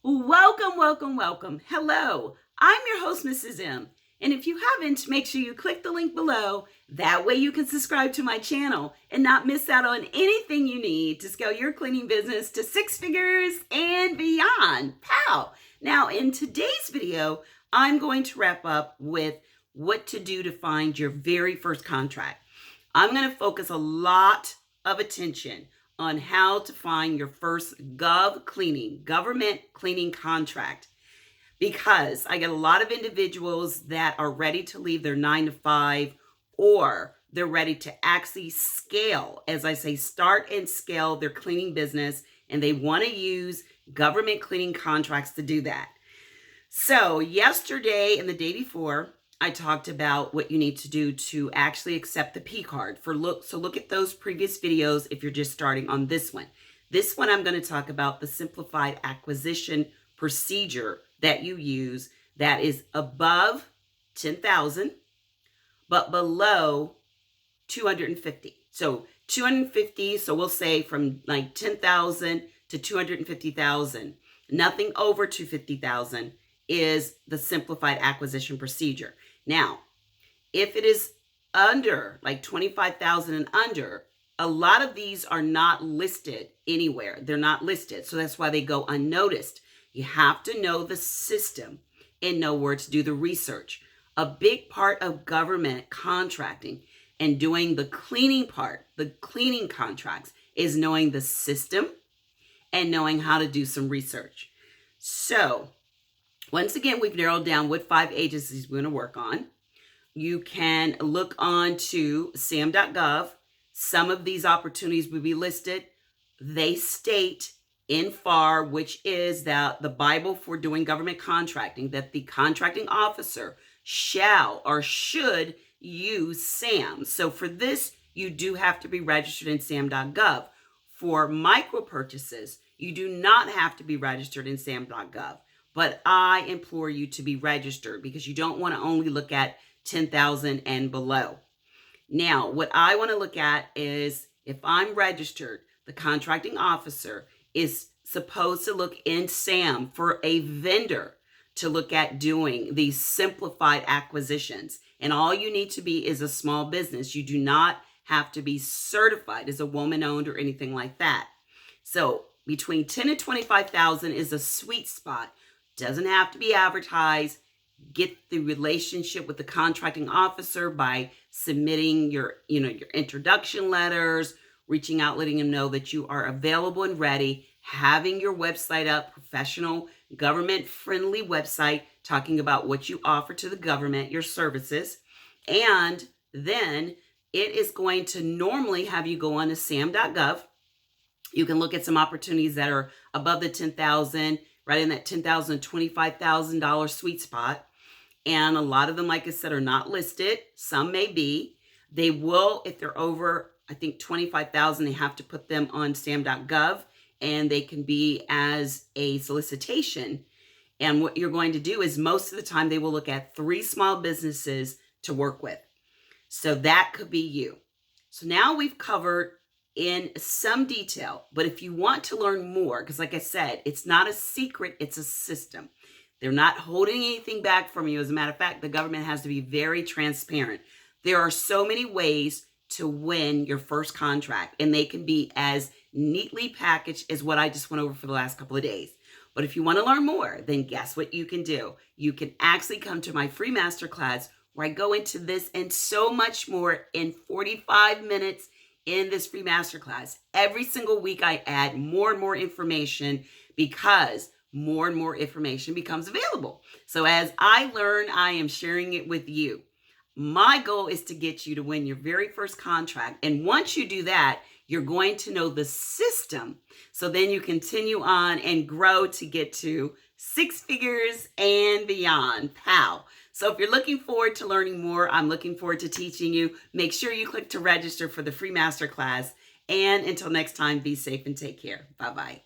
Welcome, welcome, welcome. Hello, I'm your host, Mrs. M. And if you haven't, make sure you click the link below. That way you can subscribe to my channel and not miss out on anything you need to scale your cleaning business to six figures and beyond. Pow! Now, in today's video, I'm going to wrap up with what to do to find your very first contract. I'm going to focus a lot of attention on how to find your first government cleaning contract, because I get a lot of individuals that are ready to leave their 9-to-5, or they're ready to actually scale, as I say, start and scale their cleaning business, and they want to use government cleaning contracts to do that. So yesterday and the day before, I talked about what you need to do to actually accept the P card. So look at those previous videos if you're just starting on this one. This one, I'm going to talk about the simplified acquisition procedure that you use that is above 10,000, but below 250. So 250, so we'll say from like 10,000 to 250,000. Nothing over 250,000 is the simplified acquisition procedure. Now, if it is under like 25,000 and under, a lot of these are not listed anywhere. They're not listed. So that's why they go unnoticed. You have to know the system and know where to do the research. A big part of government contracting and doing the cleaning part, the cleaning contracts, is knowing the system and knowing how to do some research. So once again, we've narrowed down what 5 agencies we're going to work on. You can look on to sam.gov. Some of these opportunities will be listed. They state in FAR, which is the Bible for doing government contracting, that the contracting officer shall or should use SAM. So for this, you do have to be registered in sam.gov. For micro purchases, you do not have to be registered in sam.gov. But I implore you to be registered, because you don't want to only look at 10,000 and below. Now, what I want to look at is, if I'm registered, the contracting officer is supposed to look in SAM for a vendor to look at doing these simplified acquisitions. And all you need to be is a small business. You do not have to be certified as a woman-owned or anything like that. So between 10 and 25,000 is a sweet spot. Doesn't have to be advertised. Get the relationship with the contracting officer by submitting your introduction letters, reaching out, letting them know that you are available and ready, having your website up, professional, government-friendly website, talking about what you offer to the government, your services. And then it is going to normally have you go on to sam.gov. You can look at some opportunities that are above the 10,000, right in that $10,000 to $25,000 sweet spot. And a lot of them, like I said, are not listed. Some may be. They will, if they're over, I think 25,000, they have to put them on sam.gov, and they can be as a solicitation. And what you're going to do is, most of the time, they will look at 3 small businesses to work with. So that could be you. So now we've covered in some detail, but if you want to learn more, because like I said, it's not a secret, it's a system. They're not holding anything back from you. As a matter of fact, the government has to be very transparent. There are so many ways to win your first contract, and they can be as neatly packaged as what I just went over for the last couple of days. But if you want to learn more, then guess what you can do? You can actually come to my free masterclass, where I go into this and so much more in 45 minutes in this free masterclass. Every single week I add more and more information, because more and more information becomes available. So as I learn, I am sharing it with you. My goal is to get you to win your very first contract. And once you do that, you're going to know the system. So then you continue on and grow to get to 6 figures and beyond. Pow. So if you're looking forward to learning more, I'm looking forward to teaching you. Make sure you click to register for the free masterclass. And until next time, be safe and take care. Bye-bye.